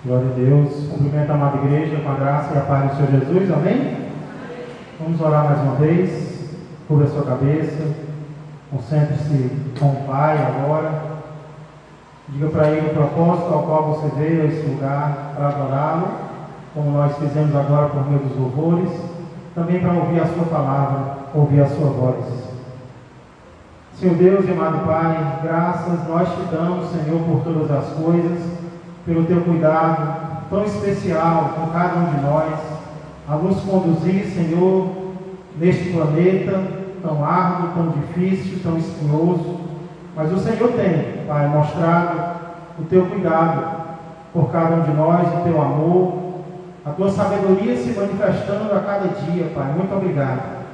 Glória a Deus. Cumprimento a amada igreja com a graça e a paz do Senhor Jesus. Amém? Vamos orar mais uma vez. Cubra a sua cabeça. Concentre-se com o Pai agora. Diga para Ele o propósito ao qual você veio a esse lugar para adorá-lo, como nós fizemos agora por meio dos louvores, também para ouvir a sua palavra, ouvir a sua voz. Senhor Deus e amado Pai, graças nós te damos, Senhor, por todas as coisas, pelo teu cuidado tão especial com cada um de nós, a nos conduzir, Senhor, neste planeta tão árduo, tão difícil, tão espinhoso. Mas o Senhor tem, Pai, mostrado o teu cuidado por cada um de nós, o teu amor, a tua sabedoria se manifestando a cada dia, Pai. Muito obrigado.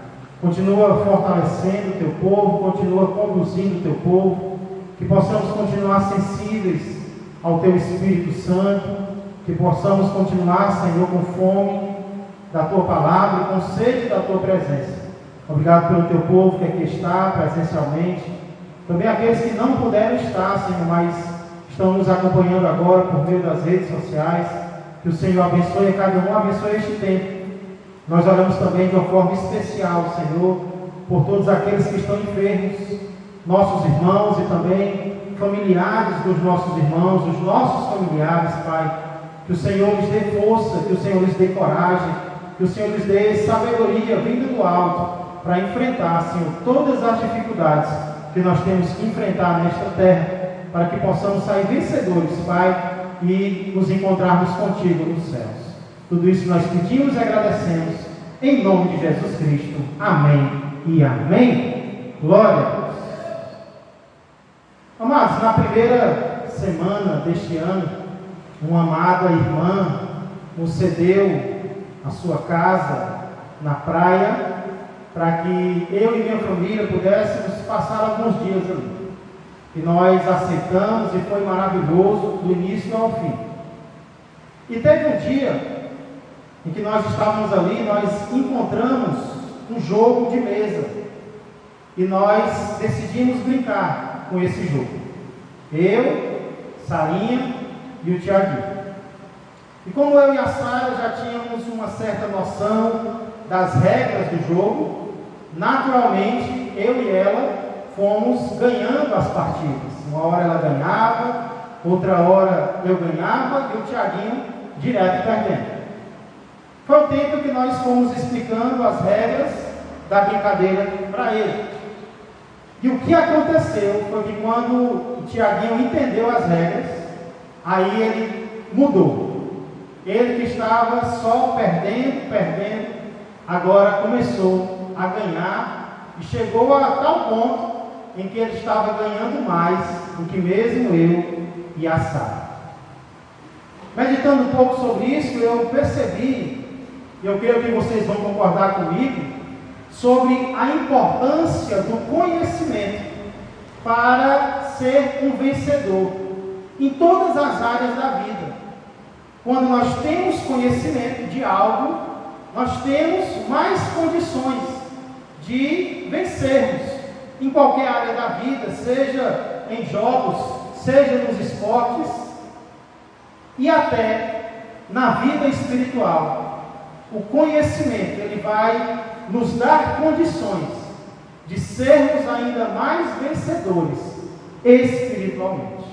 Continua fortalecendo o teu povo, continua conduzindo o teu povo, que possamos continuar sensíveis ao teu Espírito Santo, que possamos continuar, Senhor, com fome da tua palavra e com sede da tua presença. Obrigado pelo teu povo que aqui está presencialmente, também aqueles que não puderam estar, Senhor, mas estão nos acompanhando agora por meio das redes sociais. Que o Senhor abençoe a cada um, abençoe este tempo. Nós oramos também de uma forma especial, Senhor, por todos aqueles que estão enfermos, nossos irmãos e também familiares dos nossos irmãos, os nossos familiares, Pai. Que o Senhor lhes dê força, que o Senhor lhes dê coragem, que o Senhor lhes dê sabedoria vindo do alto para enfrentar, Senhor, todas as dificuldades que nós temos que enfrentar nesta terra, para que possamos sair vencedores, Pai, e nos encontrarmos contigo nos céus. Tudo isso nós pedimos e agradecemos, em nome de Jesus Cristo. Amém e amém. Glória a Deus. Amados, na primeira semana deste ano, uma amada irmã nos cedeu a sua casa na praia, para que eu e minha família pudéssemos passar alguns dias ali. E nós aceitamos e foi maravilhoso do início ao fim. E teve um dia em que nós estávamos ali, nós encontramos um jogo de mesa. E nós decidimos brincar com esse jogo. Eu, Sarinha e o Tiaguinho. E como eu e a Sara já tínhamos uma certa noção das regras do jogo, naturalmente eu e ela fomos ganhando as partidas. Uma hora ela ganhava, outra hora eu ganhava e o Tiaguinho direto perdendo. Foi o tempo que nós fomos explicando as regras da brincadeira para ele. E o que aconteceu foi que quando o Tiaguinho entendeu as regras, aí ele mudou. Ele que estava só perdendo, agora começou a ganhar e chegou a tal ponto em que ele estava ganhando mais do que mesmo eu e a Sara. Meditando um pouco sobre isso, eu percebi, e eu creio que vocês vão concordar comigo, sobre a importância do conhecimento para ser um vencedor em todas as áreas da vida. Quando nós temos conhecimento de algo, nós temos mais condições de vencermos em qualquer área da vida, seja em jogos, seja nos esportes e até na vida espiritual. O conhecimento, ele vai nos dar condições de sermos ainda mais vencedores espiritualmente.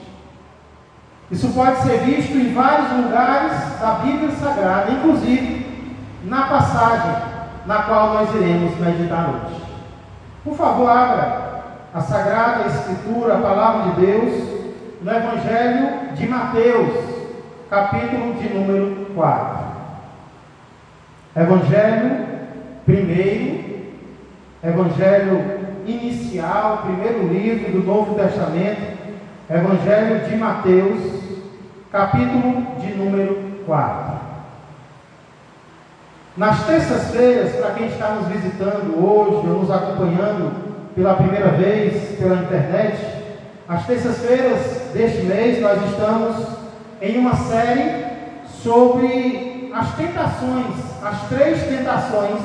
Isso pode ser visto em vários lugares da Bíblia Sagrada, inclusive na passagem na qual nós iremos meditar hoje. Por favor, abra a Sagrada Escritura, a Palavra de Deus, no Evangelho de Mateus, capítulo de número 4. Evangelho primeiro, Evangelho inicial, primeiro livro do Novo Testamento, Evangelho de Mateus, capítulo de número 4. Nas terças-feiras, para quem está nos visitando hoje ou nos acompanhando pela primeira vez pela internet, as terças-feiras deste mês nós estamos em uma série sobre as tentações, as 3 tentações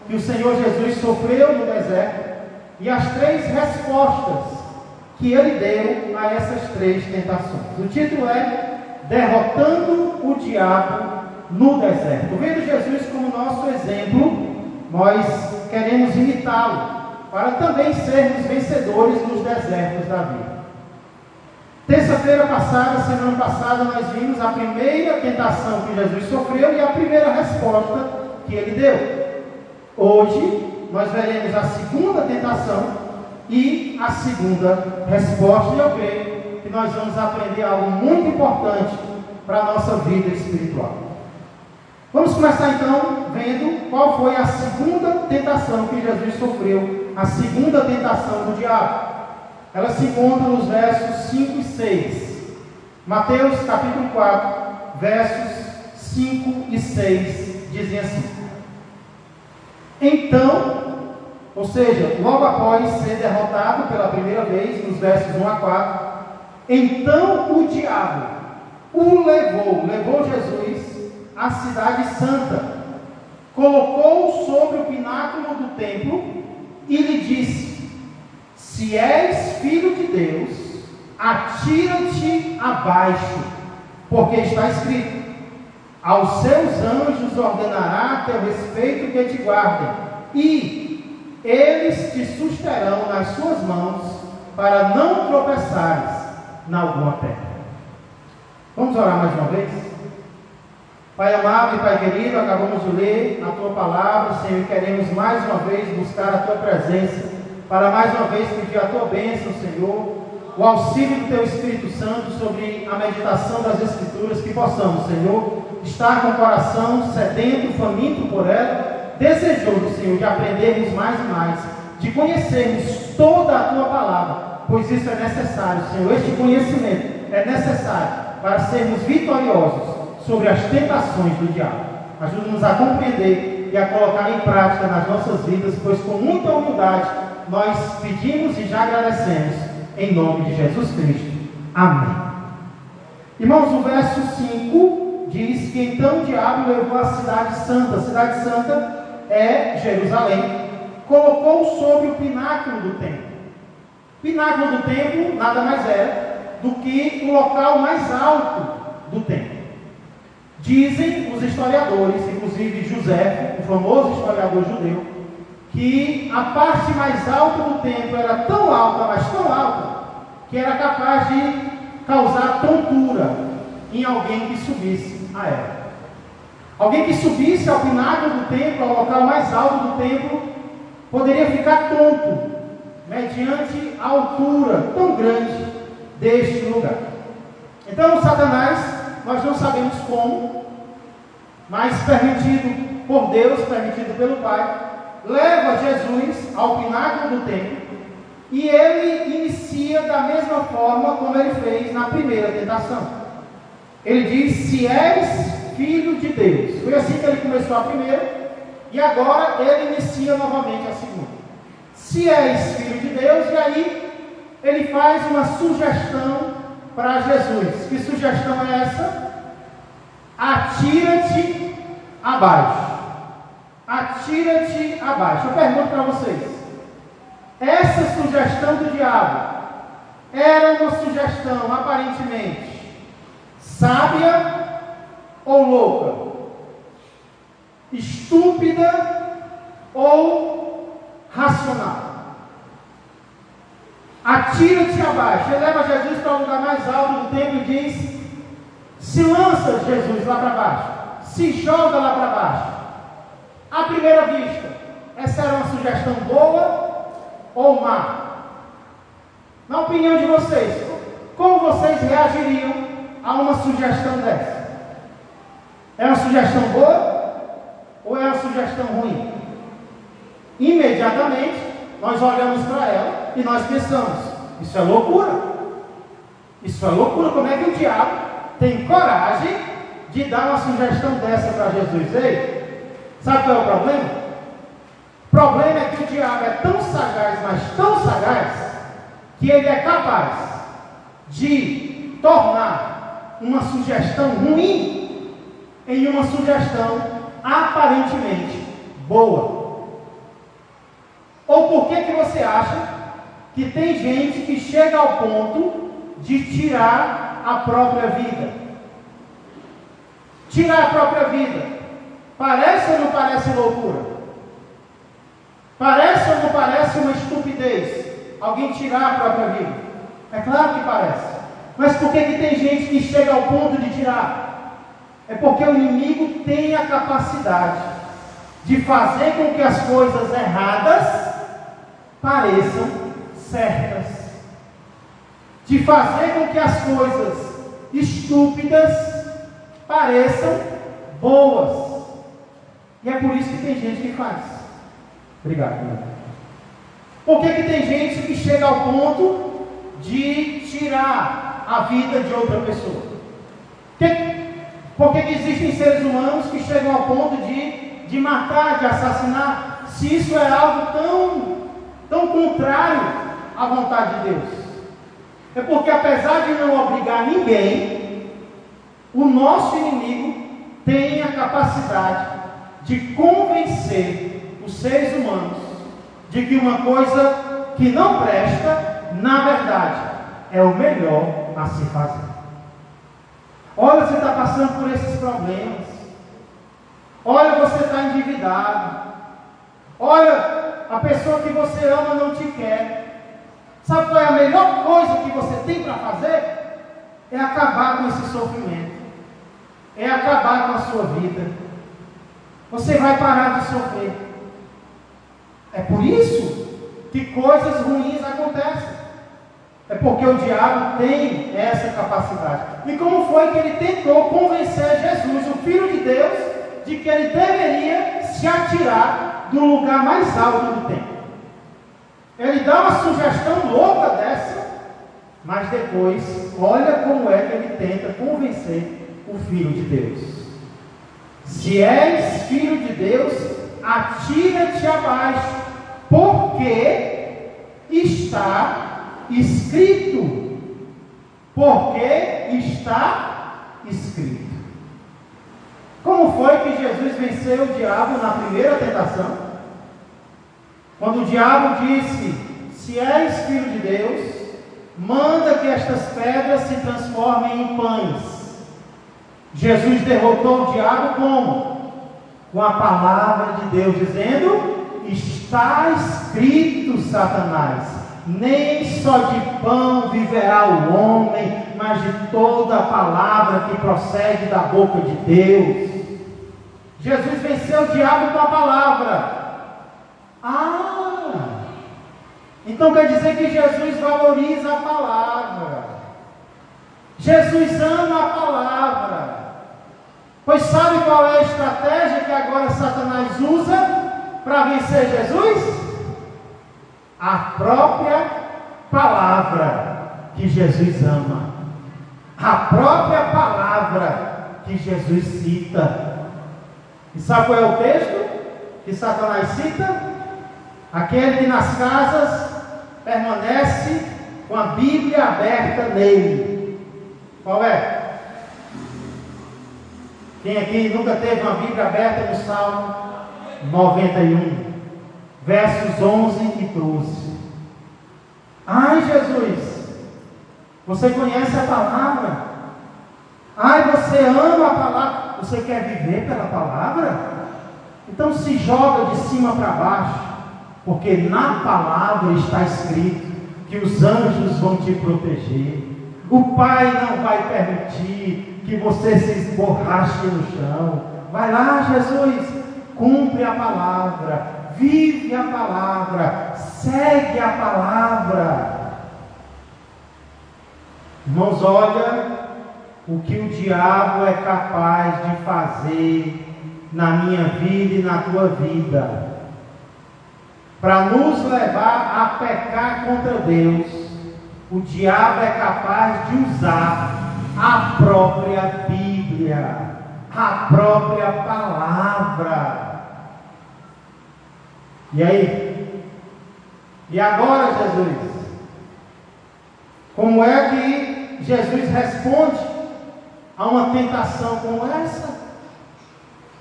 que o Senhor Jesus sofreu no deserto e as 3 respostas que ele deu a essas 3 tentações. O título é derrotando o diabo no deserto. Vendo Jesus como nosso exemplo, nós queremos imitá-lo, para também sermos vencedores nos desertos da vida. Terça-feira passada, semana passada, nós vimos a primeira tentação que Jesus sofreu e a primeira resposta que ele deu. Hoje, nós veremos a segunda tentação e a segunda resposta, e eu creio que nós vamos aprender algo muito importante para a nossa vida espiritual. Vamos começar então vendo qual foi a segunda tentação que Jesus sofreu, a segunda tentação do diabo. Ela se encontra nos versos 5 e 6. Mateus capítulo 4, versos 5 e 6 dizem assim: Então, ou seja, logo após ser derrotado pela primeira vez, nos versos 1 a 4, então o diabo o levou Jesus à cidade santa, colocou-o sobre o pináculo do templo e lhe disse: Se és filho de Deus, atira-te abaixo, porque está escrito: Aos seus anjos ordenará a teu respeito que te guardem, e eles te susterão nas suas mãos, para não tropeçares na alguma pedra. Vamos orar mais uma vez? Pai amado e Pai querido, acabamos de ler a Tua palavra, Senhor, e queremos mais uma vez buscar a Tua presença, para mais uma vez pedir a Tua bênção, Senhor, o auxílio do Teu Espírito Santo sobre a meditação das Escrituras, que possamos, Senhor, estar com o coração sedento, faminto por ela, desejoso, Senhor, de aprendermos mais e mais, de conhecermos toda a Tua palavra, pois isso é necessário, Senhor, este conhecimento é necessário para sermos vitoriosos sobre as tentações do diabo. Ajuda-nos a compreender e a colocar em prática nas nossas vidas, pois com muita humildade nós pedimos e já agradecemos, em nome de Jesus Cristo. Amém. Irmãos, o verso 5 diz que então o diabo levou a cidade santa. A cidade santa é Jerusalém, colocou sobre o pináculo do templo. O pináculo do templo nada mais é do que o local mais alto do templo. Dizem os historiadores, inclusive José, o famoso historiador judeu, que a parte mais alta do templo era tão alta, mas tão alta, que era capaz de causar tontura em alguém que subisse a ela. Alguém que subisse ao pináculo do templo, ao local mais alto do templo, poderia ficar tonto, mediante a altura tão grande deste lugar. Então, Satanás, nós não sabemos como, mas permitido por Deus, permitido pelo Pai, leva Jesus ao pináculo do templo e ele inicia da mesma forma como ele fez na primeira tentação. Ele diz: Se és filho de Deus. Foi assim que ele começou a primeira e agora ele inicia novamente a segunda. Se és filho de Deus, e aí ele faz uma sugestão para Jesus. Que sugestão é essa? Atira-te abaixo. Atira-te abaixo. Eu pergunto para vocês: essa sugestão do diabo era uma sugestão aparentemente sábia ou louca? Estúpida ou racional? Atira-te abaixo. Ele leva Jesus para o lugar mais alto do templo e diz: se lança, Jesus, lá para baixo. Se joga lá para baixo. À primeira vista, essa era uma sugestão boa ou má? Na opinião de vocês, como vocês reagiriam a uma sugestão dessa? É uma sugestão boa ou é uma sugestão ruim? Imediatamente, nós olhamos para ela e nós pensamos: isso é loucura. Isso é loucura. Como é que o diabo tem coragem de dar uma sugestão dessa para Jesus? Ei, sabe qual é o problema? O problema é que o diabo é tão sagaz, mas tão sagaz, que ele é capaz de tornar uma sugestão ruim em uma sugestão aparentemente boa. Ou por que você acha que tem gente que chega ao ponto de tirar a própria vida? Tirar a própria vida. Parece ou não parece loucura? Parece ou não parece uma estupidez? Alguém tirar a própria vida? É claro que parece. Mas por que tem gente que chega ao ponto de tirar? É porque o inimigo tem a capacidade de fazer com que as coisas erradas pareçam certas, de fazer com que as coisas estúpidas pareçam boas. E é por isso que tem gente que faz. Obrigado. Por que tem gente que chega ao ponto de tirar a vida de outra pessoa? Por que existem seres humanos que chegam ao ponto de matar, de assassinar, se isso é algo tão contrário à vontade de Deus? É porque, apesar de não obrigar ninguém, o nosso inimigo tem a capacidade de convencer os seres humanos de que uma coisa que não presta, na verdade, é o melhor a se fazer. Olha, você está passando por esses problemas. Olha, você está endividado. Olha, a pessoa que você ama não te quer. Sabe qual é a melhor coisa que você tem para fazer? É acabar com esse sofrimento. É acabar com a sua vida. Você vai parar de sofrer. É por isso que coisas ruins acontecem. É porque o diabo tem essa capacidade. E como foi que ele tentou convencer Jesus, o Filho de Deus, de que ele deveria se atirar do lugar mais alto do templo? Ele dá uma sugestão louca dessa, mas depois, olha como é que ele tenta convencer o Filho de Deus. Se és Filho de Deus, atira-te abaixo, porque está escrito. Porque está escrito. Como foi que Jesus venceu o diabo na primeira tentação? Quando o diabo disse: se és Filho de Deus, manda que estas pedras se transformem em pães. Jesus derrotou o diabo como? Com a palavra de Deus, dizendo: está escrito, Satanás, nem só de pão viverá o homem, mas de toda a palavra que procede da boca de Deus. Jesus venceu o diabo com a palavra. Então quer dizer que Jesus valoriza a palavra. Jesus ama a palavra. Pois sabe qual é a estratégia que agora Satanás usa para vencer Jesus? A própria palavra que Jesus ama. A própria palavra que Jesus cita. E sabe qual é o texto que Satanás cita? Aquele que nas casas permanece com a Bíblia aberta nele. Qual é? Quem aqui nunca teve uma Bíblia aberta no Salmo 91, versos 11 e 12? Ai, Jesus, você conhece a palavra? Ai, você ama a palavra? Você quer viver pela palavra? Então se joga de cima para baixo, porque na palavra está escrito que os anjos vão te proteger. O Pai não vai permitir que você se esborrache no chão. Vai lá, Jesus, cumpre a palavra, vive a palavra, segue a palavra. Irmãos, olha o que o diabo é capaz de fazer na minha vida e na tua vida, para nos levar a pecar contra Deus. O diabo é capaz de usar a própria Bíblia, a própria palavra. E aí? E agora, Jesus? Como é que Jesus responde a uma tentação como essa?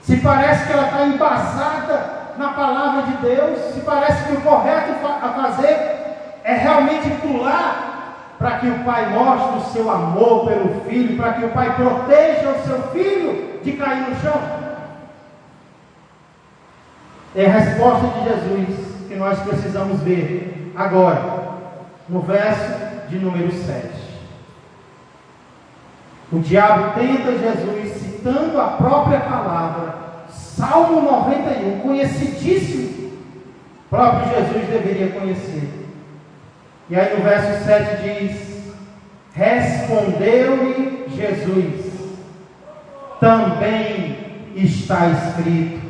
Se parece que ela está embasada na palavra de Deus, se parece que o correto a fazer é realmente pular para que o pai mostre o seu amor pelo filho, para que o pai proteja o seu filho de cair no chão? É a resposta de Jesus que nós precisamos ver agora, no verso de número 7. O diabo tenta Jesus citando a própria palavra, Salmo 91, conhecidíssimo. O próprio Jesus deveria conhecer. E aí no verso 7 diz: respondeu-lhe Jesus, também está escrito,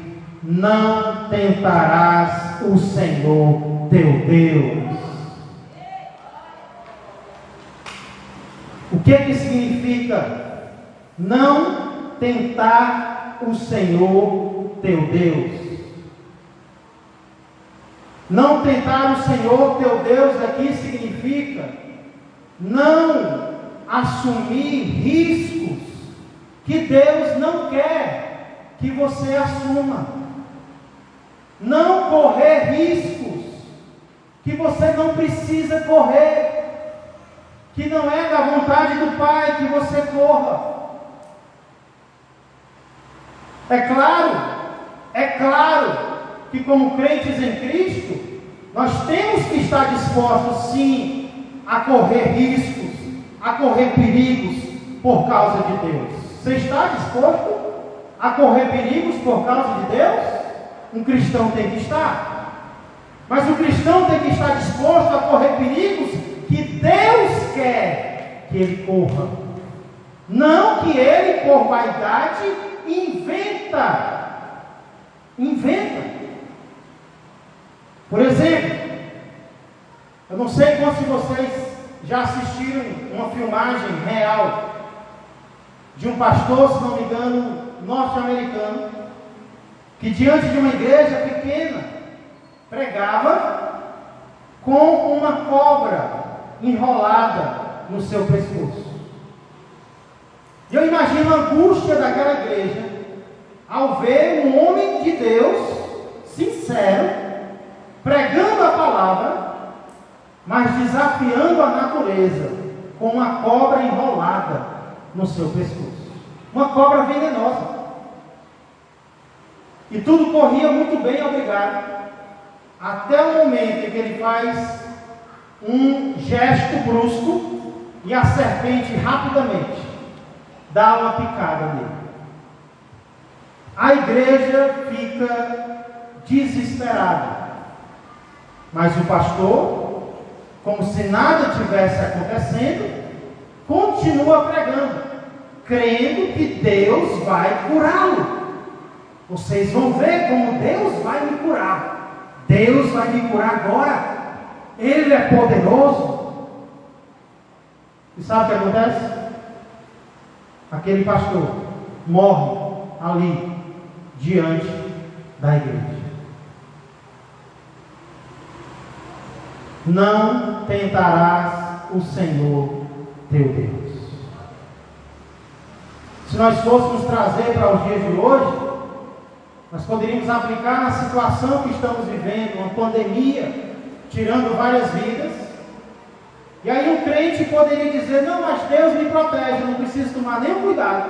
não tentarás o Senhor teu Deus. O que significa não tentar o Senhor teu Deus? Não tentar o Senhor teu Deus aqui significa não assumir riscos que Deus não quer que você assuma. Não correr riscos que você não precisa correr, que não é da vontade do Pai que você corra. É claro que como crentes em Cristo, nós temos que estar dispostos sim a correr riscos, a correr perigos por causa de Deus. Você está disposto a correr perigos por causa de Deus? Um cristão tem que estar. Mas o cristão tem que estar disposto a correr perigos que Deus quer que ele corra. Não que ele, por vaidade, inventa. Por exemplo, eu não sei quantos de vocês já assistiram uma filmagem real de um pastor, se não me engano, norte-americano, que diante de uma igreja pequena pregava com uma cobra enrolada no seu pescoço. E eu imagino a angústia daquela igreja ao ver um homem de Deus sincero pregando a palavra, mas desafiando a natureza com uma cobra enrolada no seu pescoço. Uma cobra venenosa. E tudo corria muito bem, obrigado. Até o momento em que ele faz um gesto brusco e a serpente rapidamente dá uma picada nele. A igreja fica desesperada. Mas o pastor, como se nada tivesse acontecendo, continua pregando, crendo que Deus vai curá-lo. Vocês vão ver como Deus vai me curar. Deus vai me curar agora. Ele é poderoso. E sabe o que acontece? Aquele pastor morre ali, diante da igreja. Não tentarás o Senhor teu Deus. Se nós fôssemos trazer para os dias de hoje, nós poderíamos aplicar na situação que estamos vivendo, uma pandemia, tirando várias vidas. E aí um crente poderia dizer: não, mas Deus me protege, eu não preciso tomar nenhum cuidado.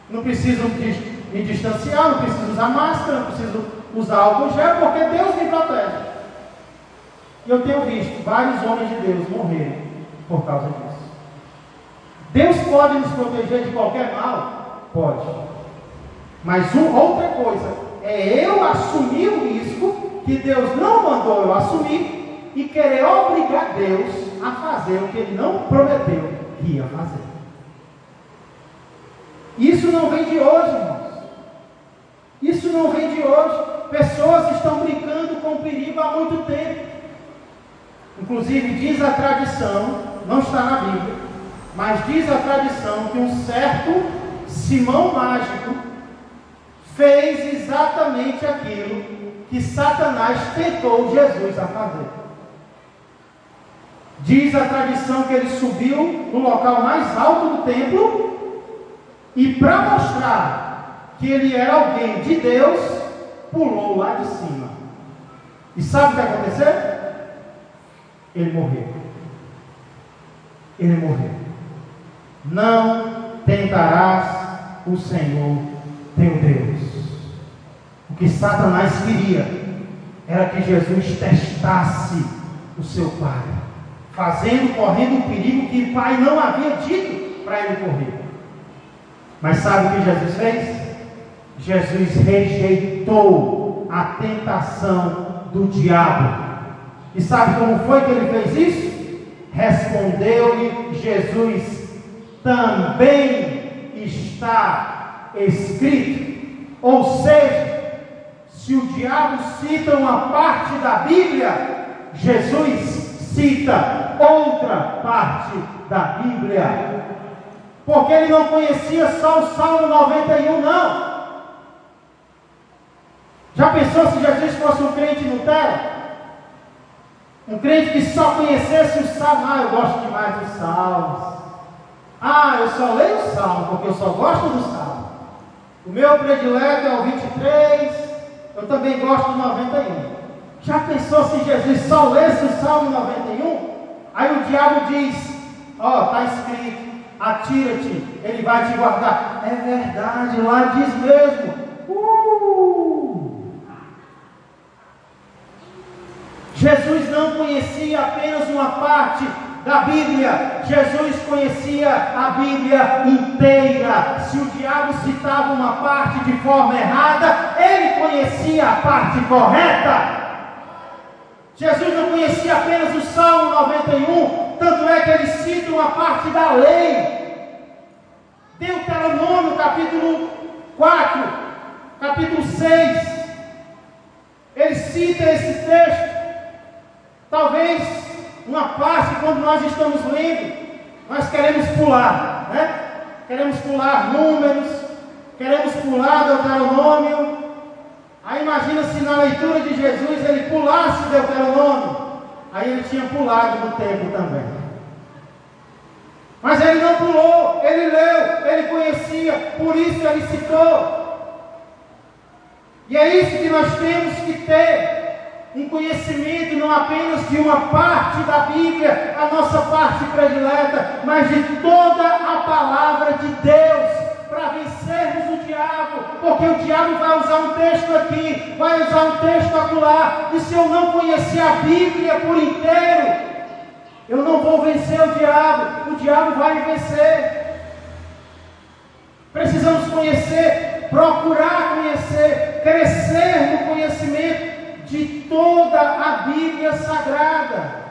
Não preciso me distanciar, não preciso usar máscara, não preciso usar álcool gel, porque Deus me protege. E eu tenho visto vários homens de Deus morrerem por causa disso. Deus pode nos proteger de qualquer mal? Pode. Mas outra coisa é eu assumir o risco que Deus não mandou eu assumir e querer obrigar Deus a fazer o que Ele não prometeu que ia fazer. Isso não vem de hoje, irmãos. Isso não vem de hoje. Pessoas estão brincando com o perigo há muito tempo. Inclusive diz a tradição, não está na Bíblia, mas diz a tradição que um certo Simão Mágico fez exatamente aquilo que Satanás tentou Jesus a fazer. Diz a tradição que ele subiu no local mais alto do templo e, para mostrar que ele era alguém de Deus, pulou lá de cima. E sabe o que aconteceu? Ele morreu. ele morreu. Não tentarás o Senhor teu Deus. O que Satanás queria era que Jesus testasse o seu Pai, correndo o perigo que o Pai não havia dito para ele correr. Mas sabe o que Jesus fez? Jesus rejeitou a tentação do diabo. E sabe como foi que ele fez isso? Respondeu-lhe Jesus: também está escrito. Ou seja, se o diabo cita uma parte da Bíblia, Jesus cita outra parte da Bíblia. Porque ele não conhecia só o Salmo 91, não. Já pensou se Jesus fosse um crente Nutella? Um crente que só conhecesse o Salmo. Eu gosto demais dos Salmos. Eu só leio o Salmo porque eu só gosto do Salmo. O meu predileto é o 23. Eu também gosto do 91. Já pensou se Jesus só lesse o Salmo 91? Aí o diabo diz: está escrito, atira-te, ele vai te guardar. É verdade, lá diz mesmo. Jesus não conhecia apenas uma parte da Bíblia, Jesus conhecia a Bíblia inteira. Se o diabo citava uma parte de forma errada, ele conhecia a parte correta. Jesus não conhecia apenas o Salmo 91, tanto é que ele cita uma parte da lei. Deuteronômio capítulo 4, capítulo 6, ele cita esse texto. Talvez uma parte, quando nós estamos lendo, nós queremos pular, né? Queremos pular Números, queremos pular Deuteronômio. Aí imagina se na leitura de Jesus ele pulasse Deuteronômio. Aí ele tinha pulado no tempo também. Mas ele não pulou, ele leu, ele conhecia, por isso ele citou. E é isso que nós temos que ter. Um conhecimento não apenas de uma parte da Bíblia, a nossa parte predileta, mas de toda a palavra de Deus, para vencermos o diabo. Porque o diabo vai usar um texto aqui, vai usar um texto acolá, e se eu não conhecer a Bíblia por inteiro, eu não vou vencer o diabo vai me vencer. Precisamos conhecer, procurar conhecer, crescer no conhecimento de toda a Bíblia Sagrada.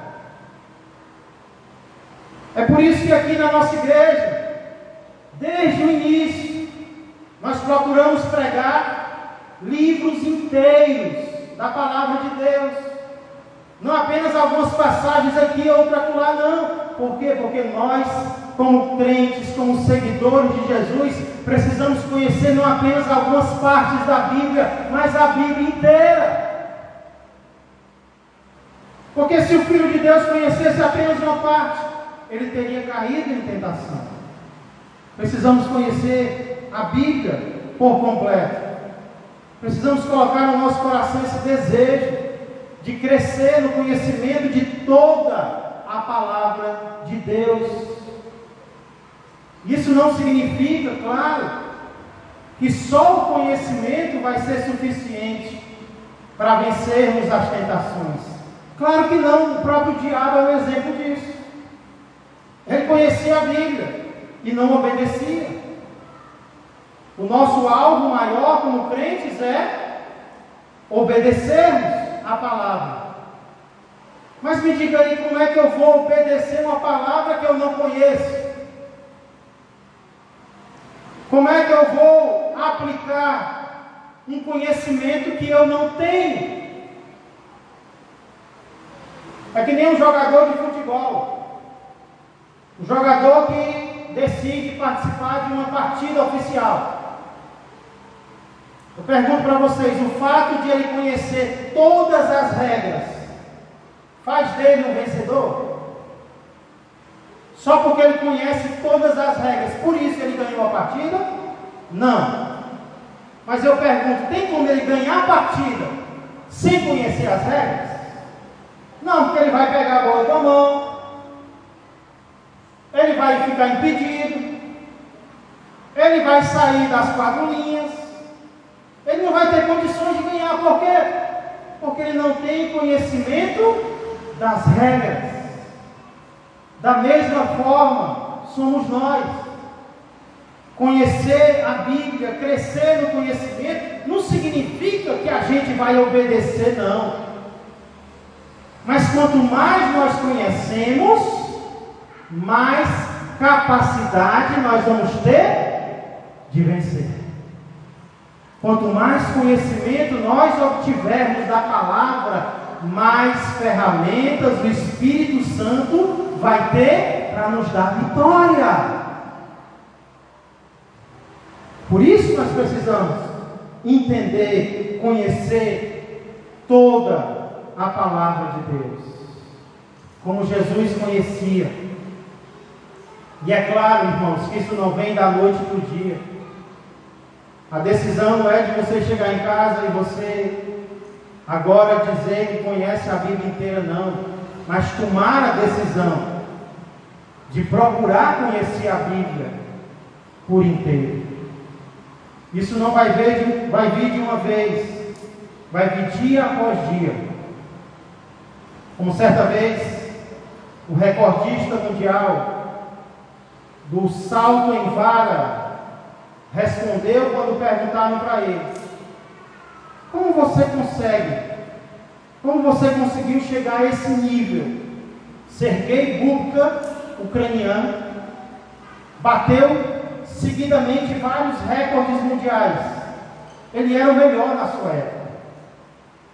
É por isso que aqui na nossa igreja, desde o início, nós procuramos pregar livros inteiros da Palavra de Deus. Não apenas algumas passagens aqui e outra acolá, não. Por quê? Porque nós, como crentes, como seguidores de Jesus, precisamos conhecer não apenas algumas partes da Bíblia, mas a Bíblia inteira. Porque se o Filho de Deus conhecesse apenas uma parte, ele teria caído em tentação. Precisamos conhecer a Bíblia por completo. Precisamos colocar no nosso coração esse desejo de crescer no conhecimento de toda a palavra de Deus. Isso não significa, claro, que só o conhecimento vai ser suficiente para vencermos as tentações. Claro que não, o próprio diabo é um exemplo disso. Ele conhecia a Bíblia e não obedecia. O nosso alvo maior como crentes é obedecermos a palavra. Mas me diga aí, como é que eu vou obedecer uma palavra que eu não conheço? Como é que eu vou aplicar um conhecimento que eu não tenho? É que nem um jogador de futebol. O jogador que decide participar de uma partida oficial. Eu pergunto para vocês, o fato de ele conhecer todas as regras faz dele um vencedor? Só porque ele conhece todas as regras, por isso ele ganhou a partida? Não. Mas eu pergunto, tem como ele ganhar a partida sem conhecer as regras? Não, porque ele vai pegar a bola com a mão, ele vai ficar impedido, ele vai sair das 4 linhas, ele não vai ter condições de ganhar. Por quê? Porque ele não tem conhecimento das regras. Da mesma forma, somos nós. Conhecer a Bíblia, crescer no conhecimento, não significa que a gente vai obedecer, não. Mas quanto mais nós conhecemos, mais capacidade nós vamos ter de vencer. Quanto mais conhecimento nós obtivermos da palavra, mais ferramentas o Espírito Santo vai ter para nos dar vitória. Por isso nós precisamos entender, conhecer toda a palavra de Deus, como Jesus conhecia. E é claro, irmãos, que isso não vem da noite para o dia. A decisão não é de você chegar em casa e você agora dizer que conhece a Bíblia inteira, não. Mas tomar a decisão de procurar conhecer a Bíblia por inteiro. Isso não vai vir de uma vez, vai vir dia após dia. Como certa vez, o recordista mundial do salto em vara respondeu quando perguntaram para ele: como você conseguiu chegar a esse nível? Sergei Bubka, ucraniano, bateu seguidamente vários recordes mundiais. Ele era o melhor na sua época.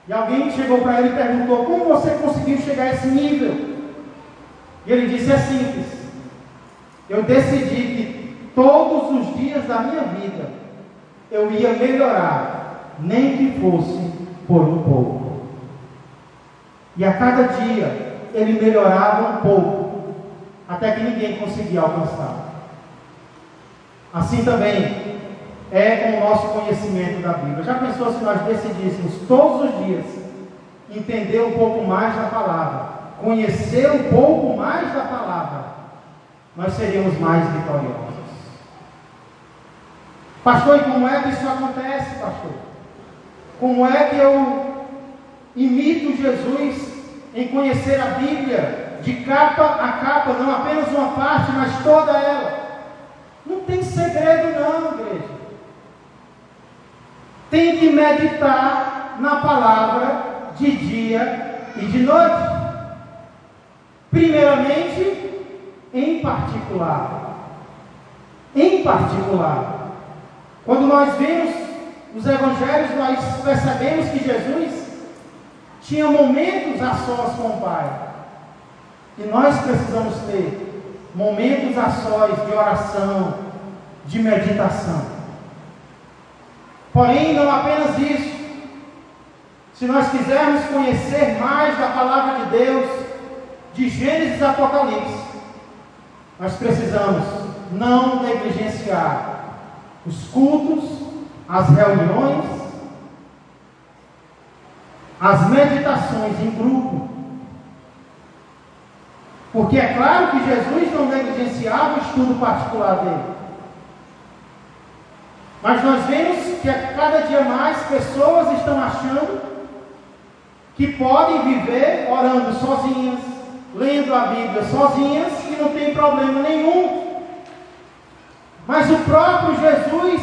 E alguém chegou para ele e perguntou: como você conseguiu chegar a esse nível? E ele disse: é simples. Eu decidi que todos os dias da minha vida eu ia melhorar, nem que fosse por um pouco. E a cada dia ele melhorava um pouco, até que ninguém conseguia alcançar. Assim também é com o nosso conhecimento da Bíblia. Já pensou se nós decidíssemos todos os dias entender um pouco mais da palavra, conhecer um pouco mais da palavra, nós seríamos mais vitoriosos. Pastor, e como é que isso acontece, pastor? Como é que eu imito Jesus em conhecer a Bíblia de capa a capa, não apenas uma parte, mas toda ela? Não tem segredo não, igreja. Tem que meditar na palavra de dia e de noite. Primeiramente, em particular. Em particular. Quando nós vemos os evangelhos, nós percebemos que Jesus tinha momentos a sós com o Pai. E nós precisamos ter momentos a sós de oração, de meditação. Porém, não apenas isso. Se nós quisermos conhecer mais da palavra de Deus, de Gênesis a Apocalipse, nós precisamos não negligenciar os cultos, as reuniões, as meditações em grupo. Porque é claro que Jesus não negligenciava o estudo particular dele. Mas nós vemos que a cada dia mais pessoas estão achando que podem viver orando sozinhas, lendo a Bíblia sozinhas, e não tem problema nenhum. Mas o próprio Jesus,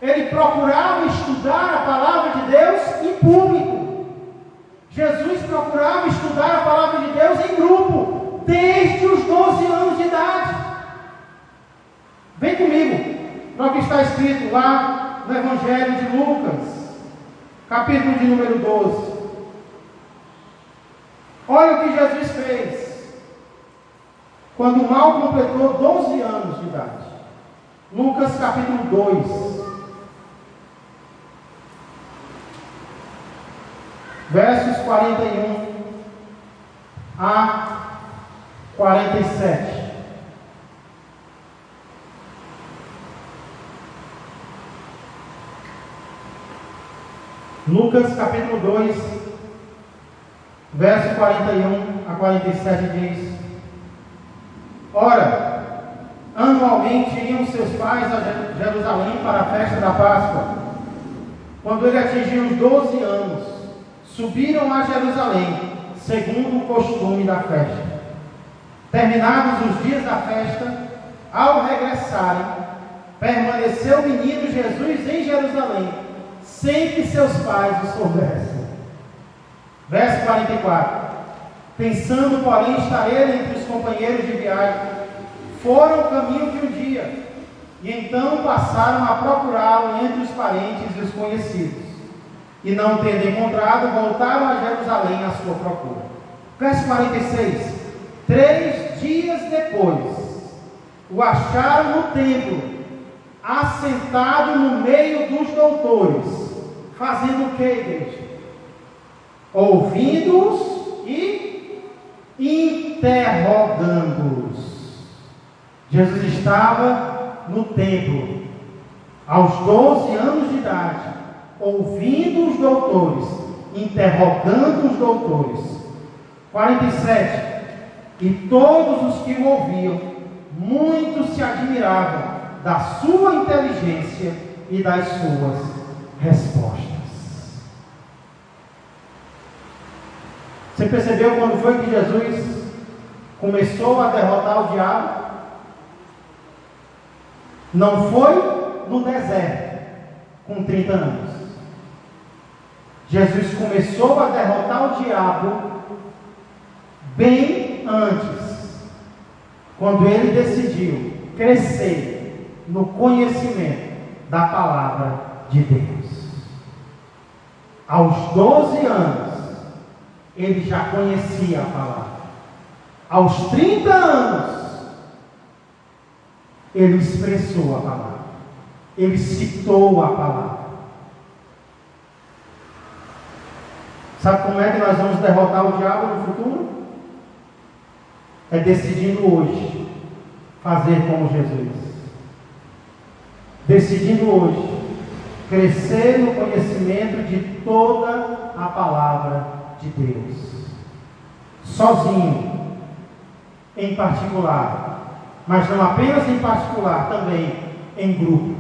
ele procurava estudar a palavra de Deus em público. Jesus procurava estudar a palavra de Deus em grupo, desde os 12 anos de idade. Vem comigo para o que está escrito lá no Evangelho de Lucas, capítulo de número 12. Olha o que Jesus fez quando mal completou 12 anos de idade. Lucas capítulo 2, versos 41 a 47. Lucas capítulo 2, verso 41 a 47 diz: Ora, anualmente iam seus pais a Jerusalém para a festa da Páscoa. Quando ele atingiu os 12 anos, subiram a Jerusalém, segundo o costume da festa. Terminados os dias da festa, ao regressarem, permaneceu o menino Jesus em Jerusalém, sem que seus pais o soubessem. Verso 44. Pensando, porém, estar ele entre os companheiros de viagem, foram o caminho de um dia, e então passaram a procurá-lo entre os parentes e os conhecidos. E não tendo encontrado, voltaram a Jerusalém à sua procura. Verso 46. 3 dias depois, o acharam no templo, assentado no meio dos doutores, fazendo o que, igreja? Ouvindo-os e interrogando-os. Jesus estava no templo, aos 12 anos de idade, ouvindo os doutores, interrogando os doutores. 47. E todos os que o ouviam, muito se admiravam da sua inteligência e das suas respostas. Você percebeu quando foi que Jesus começou a derrotar o diabo? Não foi no deserto, com 30 anos. Jesus começou a derrotar o diabo bem antes, quando ele decidiu crescer no conhecimento da palavra de Deus. Aos 12 anos, ele já conhecia a palavra. Aos 30 anos, ele expressou a palavra. Ele citou a palavra. Sabe como é que nós vamos derrotar o diabo no futuro? É decidindo hoje fazer como Jesus. Decidindo hoje crescer no conhecimento de toda a palavra de Deus. Sozinho, em particular, mas não apenas em particular, também em grupo.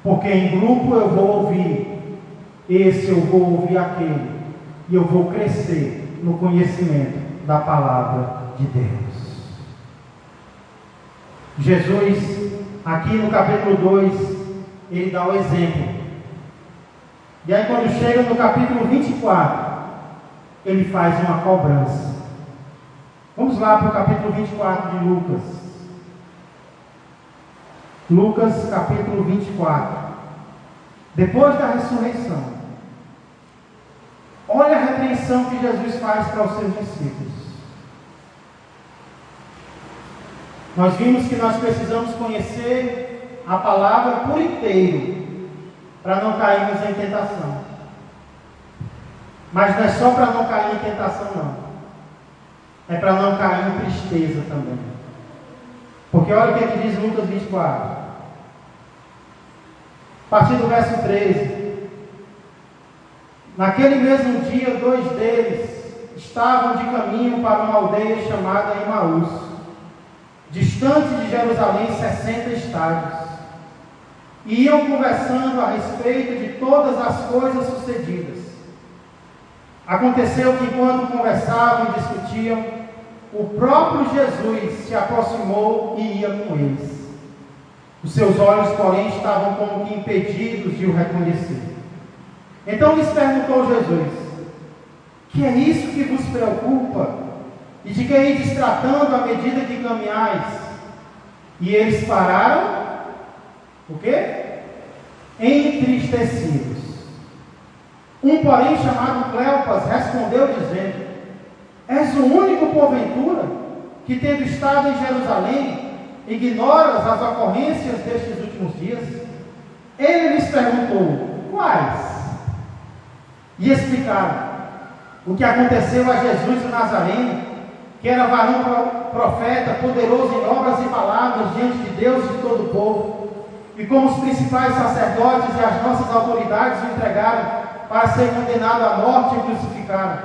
Porque em grupo eu vou ouvir esse, eu vou ouvir aquele, e eu vou crescer no conhecimento da palavra de Deus. Jesus, aqui no capítulo 2, ele dá o exemplo. E aí quando chega no capítulo 24, ele faz uma cobrança. Vamos lá para o capítulo 24 de Lucas. Lucas capítulo 24. Depois da ressurreição, olha a repreensão que Jesus faz para os seus discípulos. Nós vimos que nós precisamos conhecer a palavra por inteiro, para não cairmos em tentação. Mas não é só para não cair em tentação, não. É para não cair em tristeza também. Porque olha o que ele diz em Lucas 24. A partir do verso 13. Naquele mesmo dia, 2 deles estavam de caminho para uma aldeia chamada Emaús, distante de Jerusalém 60 estádios. E iam conversando a respeito de todas as coisas sucedidas. Aconteceu que enquanto conversavam e discutiam, o próprio Jesus se aproximou e ia com eles. Os seus olhos, porém, estavam como que impedidos de o reconhecer. Então lhes perguntou Jesus: que é isso que vos preocupa? E de que ides tratando à medida que caminhais? E eles pararam, o quê? Entristecidos. Um, porém, chamado Cleopas, respondeu dizendo: és o único, porventura, que tendo estado em Jerusalém, ignoras as ocorrências destes últimos dias? Ele lhes perguntou: quais? E explicaram o que aconteceu a Jesus o Nazareno, que era varão profeta, poderoso em obras e palavras diante de Deus e de todo o povo, e como os principais sacerdotes e as nossas autoridades o entregaram para ser condenado à morte e crucificado.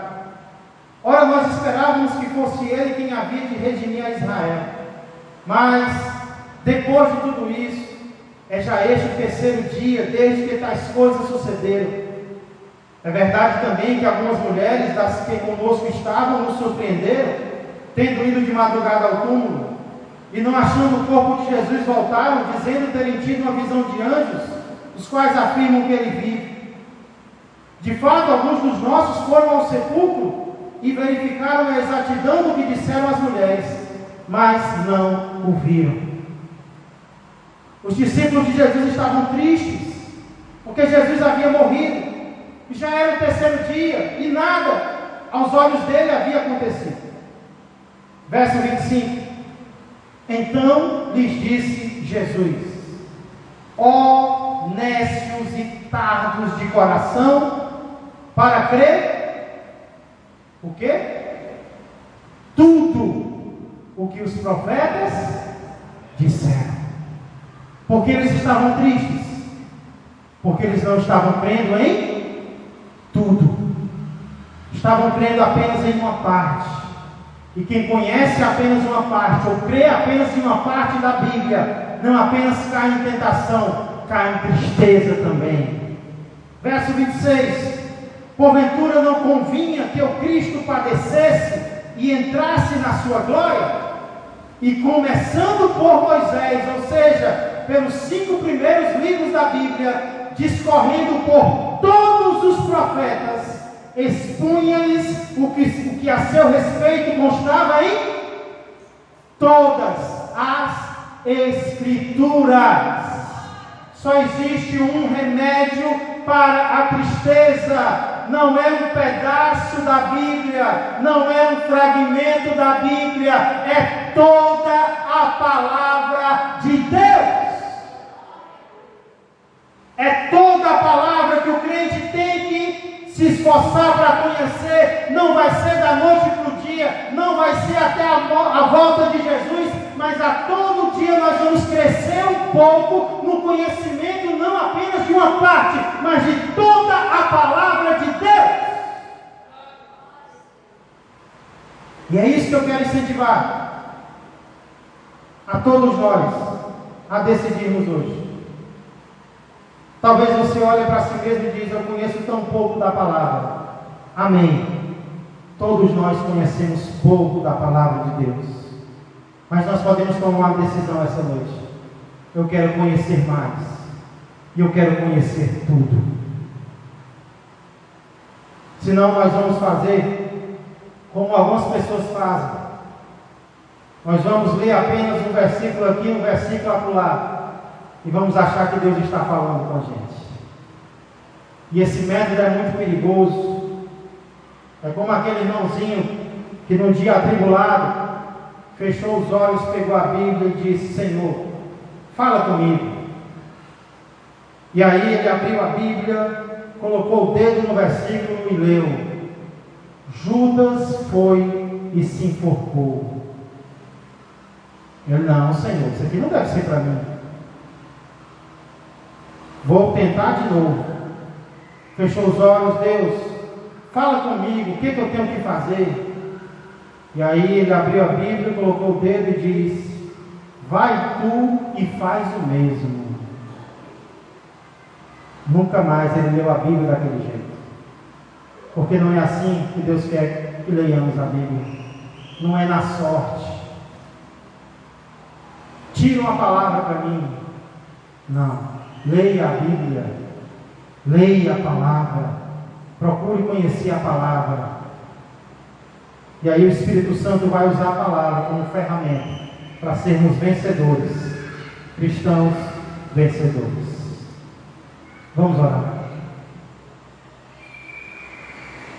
Ora, nós esperávamos que fosse ele quem havia de redimir a Israel. Mas, depois de tudo isso, é já este o terceiro dia, desde que tais coisas sucederam. É verdade também que algumas mulheres das que conosco estavam nos surpreenderam, tendo ido de madrugada ao túmulo, e não achando o corpo de Jesus, voltaram, dizendo terem tido uma visão de anjos, os quais afirmam que ele vive. De fato, alguns dos nossos foram ao sepulcro e verificaram a exatidão do que disseram as mulheres, mas não o viram. Os discípulos de Jesus estavam tristes, porque Jesus havia morrido, e já era o terceiro dia, e nada aos olhos dele havia acontecido. Verso 25: Então lhes disse Jesus: ó nécios e tardos de coração, para crer, o quê? Tudo o que os profetas disseram. Porque eles estavam tristes, porque eles não estavam crendo em tudo, estavam crendo apenas em uma parte. E quem conhece apenas uma parte, ou crê apenas em uma parte da Bíblia, não apenas cai em tentação, cai em tristeza também. Verso 26: porventura não convinha que o Cristo padecesse e entrasse na sua glória? E começando por Moisés, ou seja, pelos 5 primeiros livros da Bíblia, discorrendo por todos os profetas, expunha-lhes o que a seu respeito constava em todas as Escrituras. Só existe um remédio para a tristeza. Não é um pedaço da Bíblia, não é um fragmento da Bíblia, é toda a palavra de Deus. É toda a palavra que o crente tem que se esforçar para conhecer. Não vai ser da noite para o dia, não vai ser até a volta de Jesus, mas a todo dia nós vamos crescer um pouco no conhecimento, não apenas de uma parte, mas de toda a palavra de Deus. E é isso que eu quero incentivar a todos nós a decidirmos hoje. Talvez você olhe para si mesmo e diz: eu conheço tão pouco da palavra. Amém. Todos nós conhecemos pouco da palavra de Deus. Mas nós podemos tomar uma decisão essa noite. Eu quero conhecer mais. E eu quero conhecer tudo. Senão nós vamos fazer como algumas pessoas fazem. Nós vamos ler apenas um versículo aqui, um versículo acolá, e vamos achar que Deus está falando com a gente. E esse método é muito perigoso. É como aquele irmãozinho que no dia atribulado fechou os olhos, pegou a Bíblia e disse: Senhor, fala comigo. E aí ele abriu a Bíblia, colocou o dedo no versículo e leu: Judas foi e se enforcou. Ele: não, Senhor, isso aqui não deve ser para mim. Vou tentar de novo. Fechou os olhos: Deus, fala comigo, o que eu tenho que fazer? E aí ele abriu a Bíblia, colocou o dedo e disse: vai tu e faz o mesmo. Nunca mais ele leu a Bíblia daquele jeito. Porque não é assim que Deus quer que leiamos a Bíblia. Não é na sorte. Tira uma palavra para mim. Não. Leia a Bíblia. Leia a palavra. Procure conhecer a palavra. E aí o Espírito Santo vai usar a palavra como ferramenta para sermos vencedores. Cristãos vencedores. Vamos orar.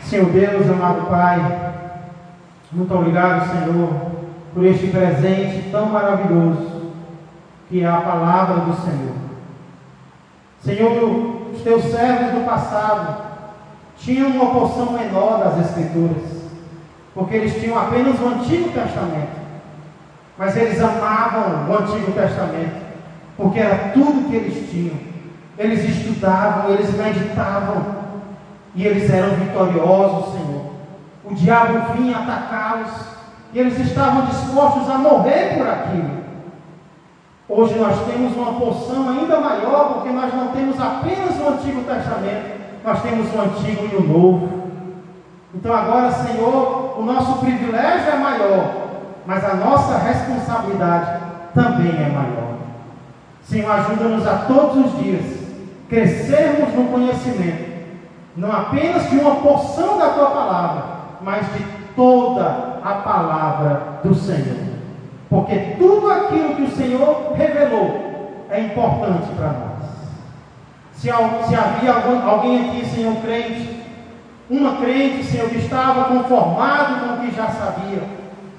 Senhor Deus, amado Pai, muito obrigado, Senhor, por este presente tão maravilhoso que é a palavra do Senhor. Senhor, os teus servos do passado tinham uma porção menor das Escrituras, porque eles tinham apenas o Antigo Testamento, mas eles amavam o Antigo Testamento, porque era tudo que eles tinham. Eles estudavam, eles meditavam, e eles eram vitoriosos, Senhor. O diabo vinha atacá-los, e eles estavam dispostos a morrer por aquilo. Hoje nós temos uma porção ainda maior, porque nós não temos apenas o Antigo Testamento, nós temos o Antigo e o Novo. Então agora, Senhor, o nosso privilégio é maior, mas a nossa responsabilidade também é maior. Senhor, ajuda-nos a todos os dias crescermos no conhecimento, não apenas de uma porção da Tua Palavra, mas de toda a Palavra do Senhor. Porque tudo aquilo que o Senhor revelou é importante para nós. Se havia alguém aqui, Senhor, crente, uma crente, Senhor, que estava conformado com o que já sabia,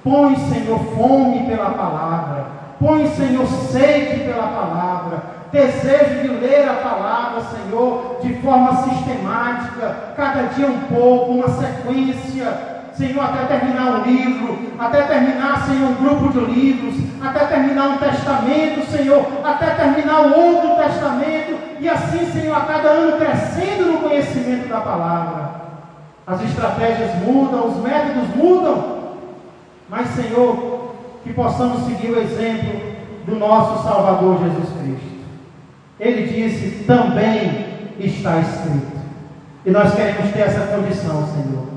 põe, Senhor, fome pela palavra, põe, Senhor, sede pela palavra, desejo de ler a palavra, Senhor, de forma sistemática, cada dia um pouco, uma sequência, Senhor, até terminar um livro, até terminar, Senhor, um grupo de livros, até terminar um testamento, Senhor, até terminar o outro testamento, e assim, Senhor, a cada ano crescendo no conhecimento da palavra. As estratégias mudam, os métodos mudam, mas, Senhor, que possamos seguir o exemplo do nosso Salvador Jesus Cristo. Ele disse: também está escrito. E nós queremos ter essa condição, Senhor,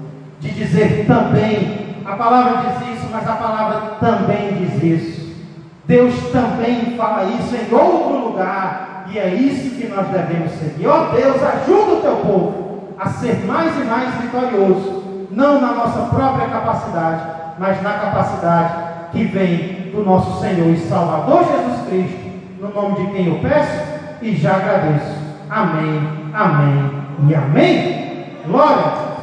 de dizer também. A palavra diz isso, mas a palavra também diz isso. Deus também fala isso em outro lugar, e é isso que nós devemos seguir. Ó Deus, ajuda o teu povo a ser mais e mais vitorioso, não na nossa própria capacidade, mas na capacidade que vem do nosso Senhor e Salvador Jesus Cristo, no nome de quem eu peço e já agradeço. Amém, amém e amém. Glória!